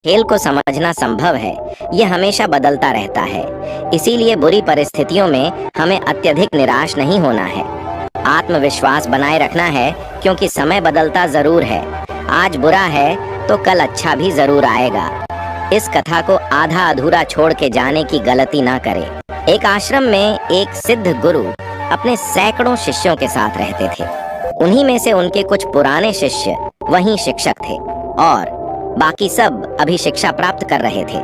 खेल को समझना संभव है, यह हमेशा बदलता रहता है। इसीलिए बुरी परिस्थितियों में हमें अत्यधिक निराश नहीं होना है। आत्मविश्वास बनाए रखना है, क्योंकि समय बदलता जरूर है। आज बुरा है तो कल अच्छा भी जरूर आएगा। इस कथा को आधा अधूरा छोड़ के जाने की गलती ना करें। एक आश्रम में एक सिद्ध गुरु अपने सैकड़ों शिष्यों के साथ रहते थे। उन्हीं में से उनके कुछ पुराने शिष्य वहीं शिक्षक थे और बाकी सब अभी शिक्षा प्राप्त कर रहे थे।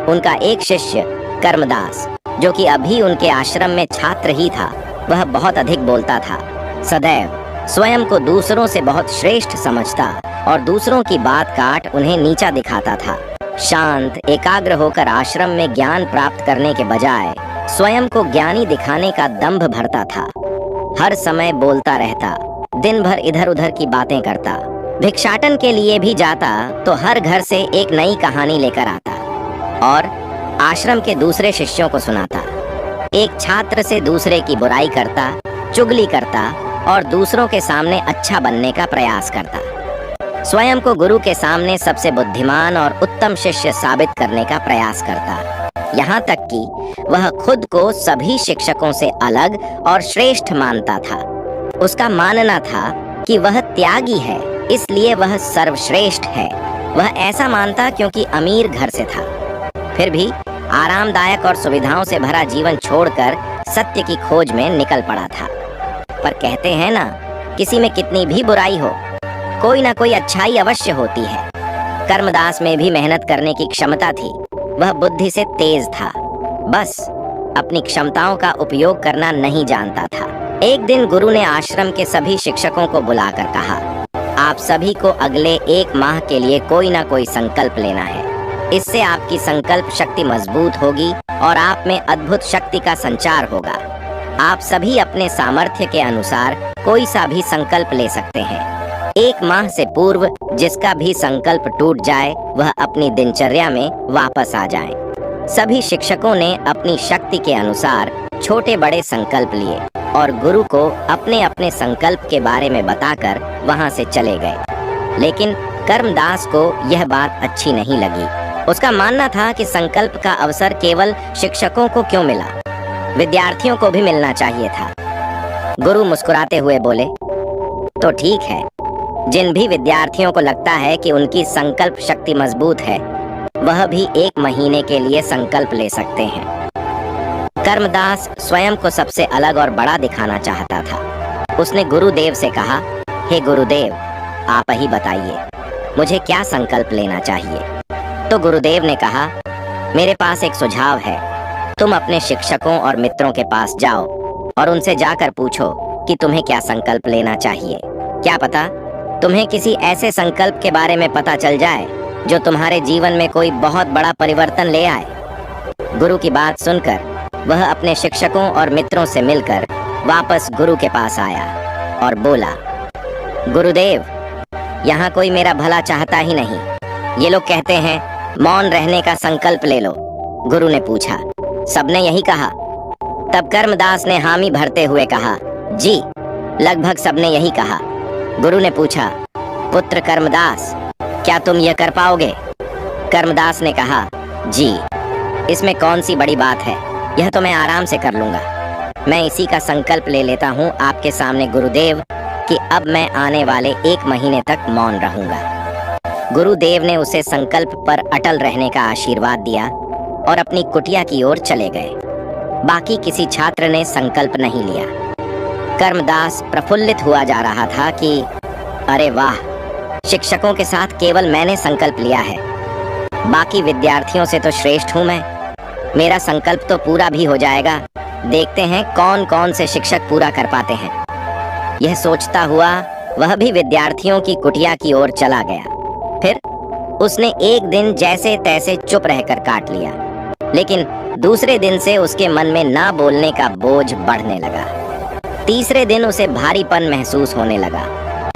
उनका एक शिष्य कर्मदास, जो कि अभी उनके आश्रम में छात्र ही था, वह बहुत अधिक बोलता था। सदैव स्वयं को दूसरों से बहुत श्रेष्ठ समझता और दूसरों की बात काट उन्हें नीचा दिखाता था। शांत एकाग्र होकर आश्रम में ज्ञान प्राप्त करने के बजाय स्वयं को ज्ञानी दिखाने का दंभ भरता था। हर समय बोलता रहता, दिन भर इधर उधर की बातें करता। भिक्षाटन के लिए भी जाता तो हर घर से एक नई कहानी लेकर आता और आश्रम के दूसरे शिष्यों को सुनाता। एक छात्र से दूसरे की बुराई करता, चुगली करता और दूसरों के सामने अच्छा बनने का प्रयास करता। स्वयं को गुरु के सामने सबसे बुद्धिमान और उत्तम शिष्य साबित करने का प्रयास करता। यहाँ तक कि वह खुद को सभी शिक्षकों से अलग और श्रेष्ठ मानता था। उसका मानना था कि वह त्यागी है, इसलिए वह सर्वश्रेष्ठ है। वह ऐसा मानता क्योंकि अमीर घर से था। फिर भी आरामदायक और सुविधाओं से भरा जीवन छोड़कर सत्य की खोज में निकल पड़ा था। पर कहते हैं ना, किसी में कितनी भी बुराई हो, कोई ना कोई अच्छाई अवश्य होती है। कर्मदास में भी मेहनत करने की क्षमता थी। वह बुद्धि से तेज था, बस अपनी क्षमताओं का उपयोग करना नहीं जानता था। एक दिन गुरु ने आश्रम के सभी शिक्षकों को बुलाकर कहा, आप सभी को अगले 1 माह के लिए कोई ना कोई संकल्प लेना है। इससे आपकी संकल्प शक्ति मजबूत होगी और आप में अद्भुत शक्ति का संचार होगा। आप सभी अपने सामर्थ्य के अनुसार कोई सा भी संकल्प ले सकते हैं। 1 माह से पूर्व जिसका भी संकल्प टूट जाए, वह अपनी दिनचर्या में वापस आ जाए। सभी शिक्षकों ने अपनी शक्ति के अनुसार छोटे बड़े संकल्प लिए और गुरु को अपने अपने संकल्प के बारे में बताकर वहां से चले गए। लेकिन कर्मदास को यह बात अच्छी नहीं लगी। उसका मानना था कि संकल्प का अवसर केवल शिक्षकों को क्यों मिला, विद्यार्थियों को भी मिलना चाहिए था। गुरु मुस्कुराते हुए बोले, तो ठीक है, जिन भी विद्यार्थियों को लगता है कि उनकी संकल्प शक्ति मजबूत है, वह भी 1 महीने के लिए संकल्प ले सकते हैं। कर्मदास स्वयं को सबसे अलग और बड़ा दिखाना चाहता था। उसने गुरुदेव से कहा, हे गुरुदेव, आप ही बताइए, मुझे क्या संकल्प लेना चाहिए। तो गुरुदेव ने कहा, मेरे पास एक सुझाव है। तुम अपने शिक्षकों और मित्रों के पास जाओ और उनसे जाकर पूछो कि तुम्हें क्या संकल्प लेना चाहिए। क्या पता तुम्हें किसी ऐसे संकल्प के बारे में पता चल जाए जो तुम्हारे जीवन में कोई बहुत बड़ा परिवर्तन ले आए। गुरु की बात सुनकर वह अपने शिक्षकों और मित्रों से मिलकर वापस गुरु के पास आया और बोला, गुरुदेव, यहाँ कोई मेरा भला चाहता ही नहीं। ये लोग कहते हैं मौन रहने का संकल्प ले लो। गुरु ने पूछा, सबने यही कहा? तब कर्मदास ने हामी भरते हुए कहा, जी, लगभग सबने यही कहा। गुरु ने पूछा, पुत्र कर्मदास, क्या तुम यह कर पाओगे? कर्मदास ने कहा, जी, इसमें कौन सी बड़ी बात है, यह तो मैं आराम से कर लूंगा। मैं इसी का संकल्प ले लेता हूँ आपके सामने गुरुदेव कि अब मैं आने वाले 1 महीने तक मौन रहूंगा। गुरुदेव ने उसे संकल्प पर अटल रहने का आशीर्वाद दिया और अपनी कुटिया की ओर चले गए। बाकी किसी छात्र ने संकल्प नहीं लिया। कर्मदास प्रफुल्लित हुआ जा रहा था कि अरे वाह, शिक्षकों के साथ केवल मैंने संकल्प लिया है, बाकी विद्यार्थियों से तो श्रेष्ठ हूँ मैं। मेरा संकल्प तो पूरा भी हो जाएगा। देखते हैं कौन कौन से शिक्षक पूरा कर पाते हैं। यह सोचता हुआ वह भी विद्यार्थियों की कुटिया की ओर चला गया। फिर उसने एक दिन जैसे तैसे चुप रहकर काट लिया, लेकिन दूसरे दिन से उसके मन में ना बोलने का बोझ बढ़ने लगा। तीसरे दिन उसे भारीपन महसूस होने लगा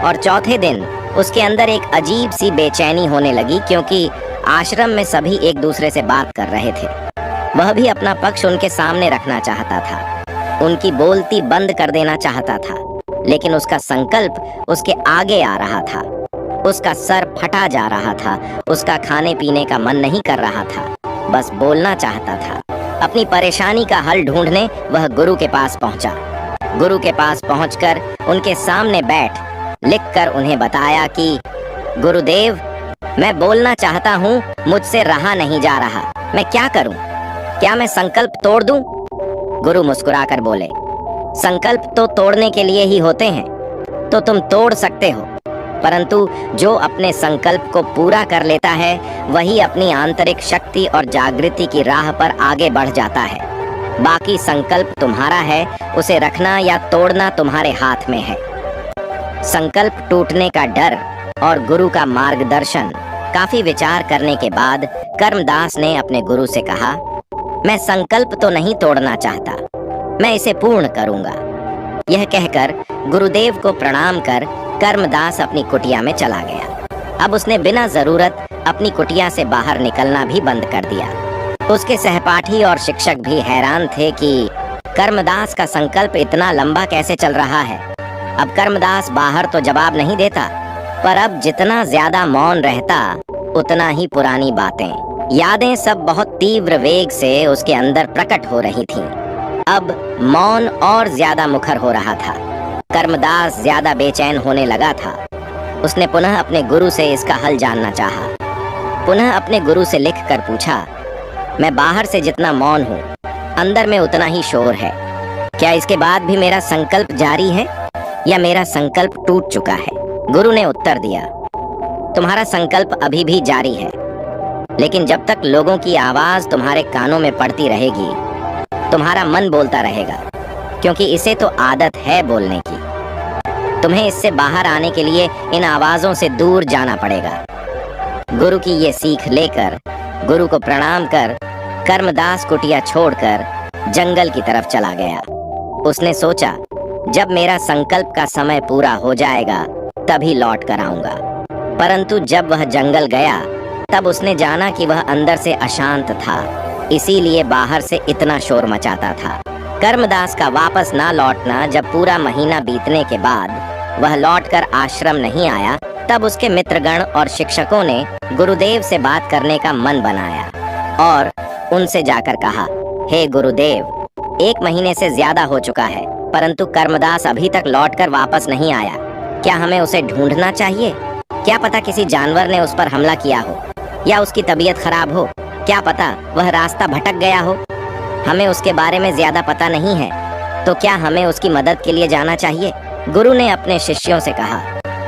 और चौथे दिन उसके अंदर एक अजीब सी बेचैनी होने लगी, क्योंकि आश्रम में सभी एक दूसरे से बात कर रहे थे। वह भी अपना पक्ष उनके सामने रखना चाहता था, उनकी बोलती बंद कर देना चाहता था, लेकिन उसका संकल्प उसके आगे आ रहा था। उसका सर फटा जा रहा था। उसका खाने पीने का मन नहीं कर रहा था, बस बोलना चाहता था। अपनी परेशानी का हल ढूंढने वह गुरु के पास पहुंचा। गुरु के पास पहुंचकर उनके सामने बैठ लिखकर उन्हें बताया कि गुरुदेव, मैं बोलना चाहता हूँ, मुझसे रहा नहीं जा रहा, मैं क्या करूँ? क्या मैं संकल्प तोड़ दूं? गुरु मुस्कुराकर बोले, संकल्प तो तोड़ने के लिए ही होते हैं, तो तुम तोड़ सकते हो, परंतु जो अपने संकल्प को पूरा कर लेता है वही अपनी आंतरिक शक्ति और जागृति की राह पर आगे बढ़ जाता है। बाकी संकल्प तुम्हारा है, उसे रखना या तोड़ना तुम्हारे हाथ में है। संकल्प टूटने का डर और गुरु का मार्गदर्शन। काफी विचार करने के बाद कर्मदास ने अपने गुरु से कहा, मैं संकल्प तो नहीं तोड़ना चाहता, मैं इसे पूर्ण करूंगा। यह कहकर गुरुदेव को प्रणाम कर कर्मदास अपनी कुटिया में चला गया। अब उसने बिना जरूरत अपनी कुटिया से बाहर निकलना भी बंद कर दिया। उसके सहपाठी और शिक्षक भी हैरान थे कि कर्मदास का संकल्प इतना लंबा कैसे चल रहा है। अब कर्मदास बाहर तो जवाब नहीं देता, पर अब जितना ज्यादा मौन रहता उतना ही पुरानी बातें, यादें सब बहुत तीव्र वेग से उसके अंदर प्रकट हो रही थीं। अब मौन और ज्यादा मुखर हो रहा था। कर्मदास ज्यादा बेचैन होने लगा था। उसने पुनः अपने गुरु से इसका हल जानना चाहा। पुनः अपने गुरु से लिखकर पूछा, मैं बाहर से जितना मौन हूँ, अंदर में उतना ही शोर है। क्या इसके बाद भी मेरा संकल्प जारी है या मेरा संकल्प टूट चुका है? गुरु ने उत्तर दिया, तुम्हारा संकल्प अभी भी जारी है, लेकिन जब तक लोगों की आवाज तुम्हारे कानों में पड़ती रहेगी, तुम्हारा मन बोलता रहेगा, क्योंकि इसे तो आदत है बोलने की। तुम्हें इससे बाहर आने के लिए इन आवाजों से दूर जाना पड़ेगा। गुरु की ये सीख लेकर गुरु को प्रणाम कर कर्मदास कुटिया छोड़कर जंगल की तरफ चला गया। उसने सोचा, जब मेरा संकल्प का समय पूरा हो जाएगा तभी लौट कर आऊंगा। परंतु जब वह जंगल गया तब उसने जाना कि वह अंदर से अशांत था, इसीलिए बाहर से इतना शोर मचाता था। कर्मदास का वापस ना लौटना जब पूरा महीना बीतने के बाद वह लौटकर आश्रम नहीं आया, तब उसके मित्रगण और शिक्षकों ने गुरुदेव से बात करने का मन बनाया और उनसे जाकर कहा, हे गुरुदेव, 1 महीने से ज्यादा हो चुका है, परंतु कर्मदास अभी तक लौटकर वापस नहीं आया। क्या हमें उसे ढूंढना चाहिए? क्या पता किसी जानवर ने उस पर हमला किया हो या उसकी तबीयत खराब हो, क्या पता वह रास्ता भटक गया हो। हमें उसके बारे में ज्यादा पता नहीं है, तो क्या हमें उसकी मदद के लिए जाना चाहिए? गुरु ने अपने शिष्यों से कहा,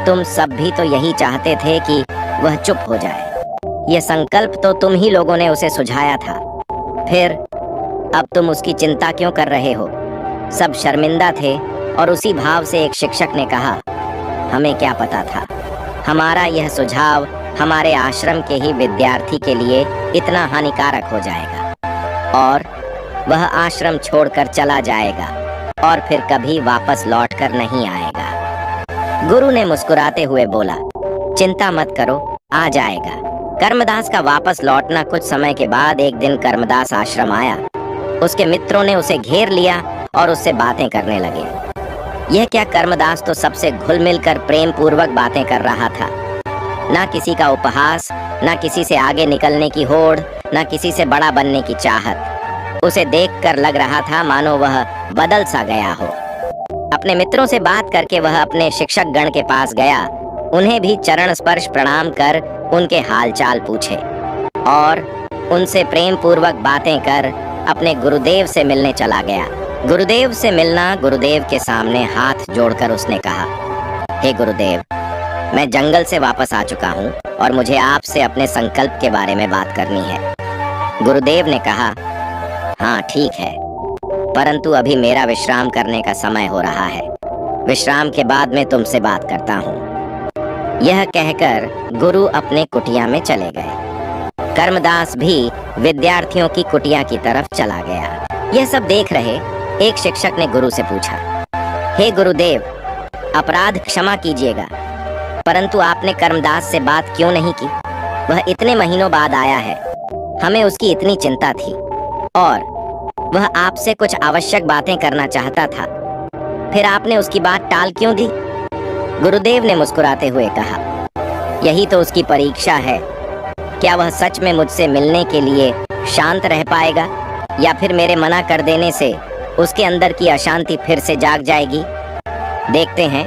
तुम सब भी तो यही चाहते थे कि वह चुप हो जाए। यह संकल्प तो तुम ही लोगों ने उसे सुझाया था, फिर अब तुम उसकी चिंता क्यों कर रहे हो? सब शर्मिंदा थे और उसी भाव से एक शिक्षक ने कहा, हमें क्या पता था, हमारा यह सुझाव हमारे आश्रम के ही विद्यार्थी के लिए इतना हानिकारक हो जाएगा और वह आश्रम छोड़कर चला जाएगा और फिर कभी वापस लौटकर नहीं आएगा। गुरु ने मुस्कुराते हुए बोला, चिंता मत करो, आ जाएगा। कर्मदास का वापस लौटना कुछ समय के बाद एक दिन कर्मदास आश्रम आया। उसके मित्रों ने उसे घेर लिया और उससे बातें करने लगे। यह क्या, कर्मदास तो सबसे घुल मिल कर प्रेम पूर्वक बातें कर रहा था। ना किसी का उपहास, ना किसी से आगे निकलने की होड़, ना किसी से बड़ा बनने की चाहत। उसे देखकर लग रहा था मानो वह बदल सा गया हो। अपने मित्रों से बात करके वह अपने शिक्षक गण के पास गया। उन्हें भी चरण स्पर्श प्रणाम कर उनके हालचाल पूछे और उनसे प्रेम पूर्वक बातें कर अपने गुरुदेव से मिलने चला गया। गुरुदेव से मिलना, गुरुदेव के सामने हाथ जोड़कर उसने कहा, हे गुरुदेव, मैं जंगल से वापस आ चुका हूँ और मुझे आपसे अपने संकल्प के बारे में बात करनी है। गुरुदेव ने कहा, हाँ ठीक है, परंतु अभी मेरा विश्राम करने का समय हो रहा है। विश्राम के बाद मैं तुमसे बात करता हूँ। यह कहकर गुरु अपने कुटिया में चले गए। कर्मदास भी विद्यार्थियों की कुटिया की तरफ चला गया। यह सब देख रहे एक शिक्षक ने गुरु से पूछा, हे गुरुदेव, अपराध क्षमा कीजिएगा, परंतु आपने कर्मदास से बात क्यों नहीं की? वह इतने महीनों बाद आया है, हमें उसकी इतनी चिंता थी और वह आपसे कुछ आवश्यक बातें करना चाहता था, फिर आपने उसकी बात टाल क्यों दी? गुरुदेव ने मुस्कुराते हुए कहा, यही तो उसकी परीक्षा है। क्या वह सच में मुझसे मिलने के लिए शांत रह पाएगा, या फिर मेरे मना कर देने से उसके अंदर की अशांति फिर से जाग जाएगी? देखते हैं।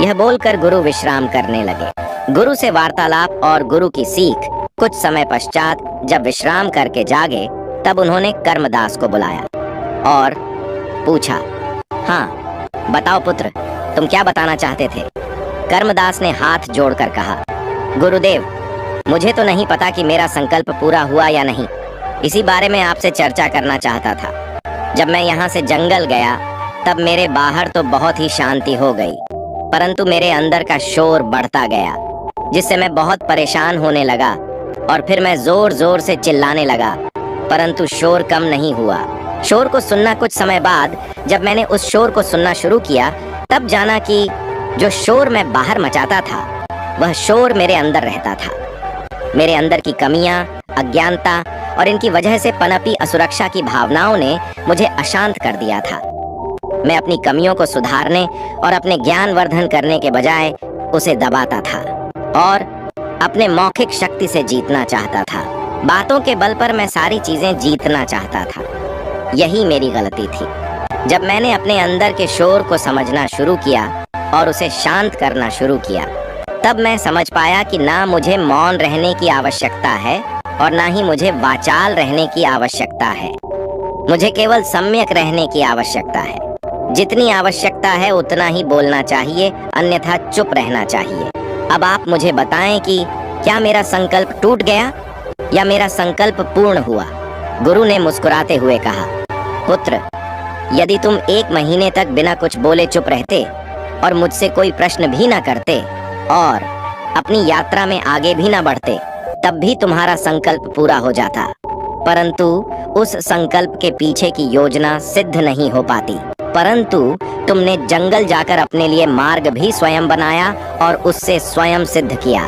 यह बोलकर गुरु विश्राम करने लगे। गुरु से वार्तालाप और गुरु की सीख। कुछ समय पश्चात जब विश्राम करके जागे, तब उन्होंने कर्मदास को बुलाया और पूछा, हाँ बताओ पुत्र, तुम क्या बताना चाहते थे? कर्मदास ने हाथ जोड़कर कहा, गुरुदेव, मुझे तो नहीं पता कि मेरा संकल्प पूरा हुआ या नहीं। इसी बारे में आपसे चर्चा करना चाहता था। जब मैं यहाँ से जंगल गया, तब मेरे बाहर तो बहुत ही शांति हो गई, परंतु मेरे अंदर का शोर बढ़ता गया, जिससे मैं बहुत परेशान होने लगा। और फिर मैं जोर जोर से चिल्लाने लगा, परंतु शोर कम नहीं हुआ। शोर को सुनना कुछ समय बाद, जब मैंने उस शोर को सुनना शुरू किया, तब जाना कि जो शोर मैं बाहर मचाता था, वह शोर मेरे अंदर रहता था। मेरे अंदर की कमियां, अज्ञानता और इनकी वजह से पनपी असुरक्षा की भावनाओं ने मुझे अशांत कर दिया था। मैं अपनी कमियों को सुधारने और अपने ज्ञान वर्धन करने के बजाय उसे दबाता था और अपने मौखिक शक्ति से जीतना चाहता था। बातों के बल पर मैं सारी चीजें जीतना चाहता था। यही मेरी गलती थी। जब मैंने अपने अंदर के शोर को समझना शुरू किया और उसे शांत करना शुरू किया, तब मैं समझ पाया कि ना मुझे मौन रहने की आवश्यकता है और ना ही मुझे वाचाल रहने की आवश्यकता है। मुझे केवल सम्यक रहने की आवश्यकता है। जितनी आवश्यकता है उतना ही बोलना चाहिए, अन्यथा चुप रहना चाहिए। अब आप मुझे बताएं कि क्या मेरा संकल्प टूट गया या मेरा संकल्प पूर्ण हुआ? गुरु ने मुस्कुराते हुए कहा, पुत्र, यदि तुम 1 महीने तक बिना कुछ बोले चुप रहते और मुझसे कोई प्रश्न भी न करते और अपनी यात्रा में आगे भी न बढ़ते, तब भी तुम्हारा संकल्प पूरा हो जाता। परंतु उस संकल्प के पीछे की योजना सिद्ध नहीं हो पाती। परंतु तुमने जंगल जाकर अपने लिए मार्ग भी स्वयं बनाया और उससे स्वयं सिद्ध किया।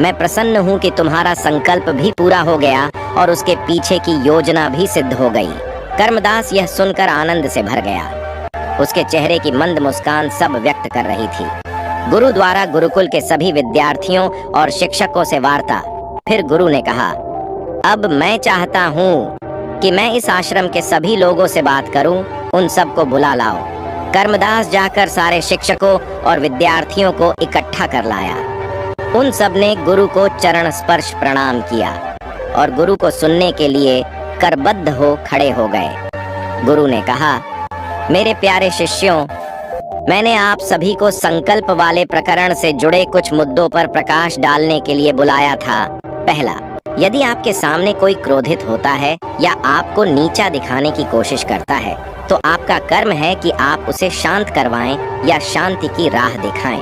मैं प्रसन्न हूँ कि तुम्हारा संकल्प भी पूरा हो गया और उसके पीछे की योजना भी सिद्ध हो गई। कर्मदास यह सुनकर आनंद से भर गया। उसके चेहरे की मंद मुस्कान सब व्यक्त कर रही थी। गुरु द्वारा गुरुकुल के सभी विद्यार्थियों और शिक्षकों से वार्ता। फिर गुरु ने कहा, अब मैं चाहता हूँ कि मैं इस आश्रम के सभी लोगों से बात करूं, उन सबको बुला लाओ। कर्मदास जाकर सारे शिक्षकों और विद्यार्थियों को इकट्ठा कर लाया। उन सब ने गुरु को चरण स्पर्श प्रणाम किया और गुरु को सुनने के लिए करबद्ध हो खड़े हो गए। गुरु ने कहा, मेरे प्यारे शिष्यों, मैंने आप सभी को संकल्प वाले प्रकरण से जुड़े कुछ मुद्दों पर प्रकाश डालने के लिए बुलाया था। पहला, यदि आपके सामने कोई क्रोधित होता है या आपको नीचा दिखाने की कोशिश करता है, तो आपका कर्म है कि आप उसे शांत करवाएं या शांति की राह दिखाएं,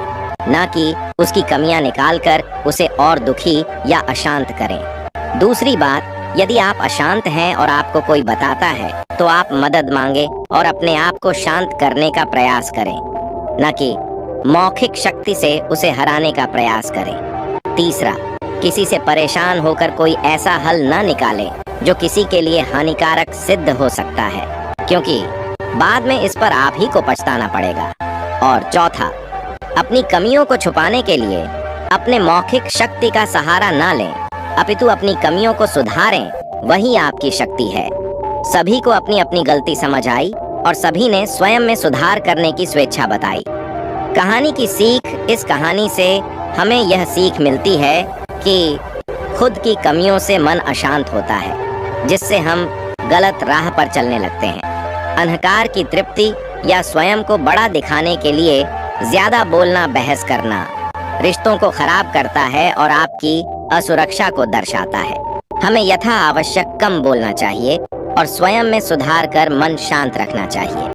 न कि उसकी कमियां निकालकर उसे और दुखी या अशांत करें। दूसरी बात, यदि आप अशांत हैं और आपको कोई बताता है, तो आप मदद मांगे और अपने आप को शांत करने का प्रयास करें, न कि मौखिक शक्ति से उसे हराने का प्रयास करें। तीसरा, किसी से परेशान होकर कोई ऐसा हल न निकाले जो किसी के लिए हानिकारक सिद्ध हो सकता है, क्योंकि बाद में इस पर आप ही को पछताना पड़ेगा। और चौथा, अपनी कमियों को छुपाने के लिए अपने मौखिक शक्ति का सहारा न लें, अपितु अपनी कमियों को सुधारें, वही आपकी शक्ति है। सभी को अपनी अपनी गलती समझ आई और सभी ने स्वयं में सुधार करने की स्वेच्छा बताई। कहानी की सीख, इस कहानी से हमें यह सीख मिलती है कि खुद की कमियों से मन अशांत होता है, जिससे हम गलत राह पर चलने लगते हैं। अहंकार की तृप्ति या स्वयं को बड़ा दिखाने के लिए ज्यादा बोलना, बहस करना रिश्तों को खराब करता है और आपकी असुरक्षा को दर्शाता है। हमें यथा आवश्यक कम बोलना चाहिए और स्वयं में सुधार कर मन शांत रखना चाहिए।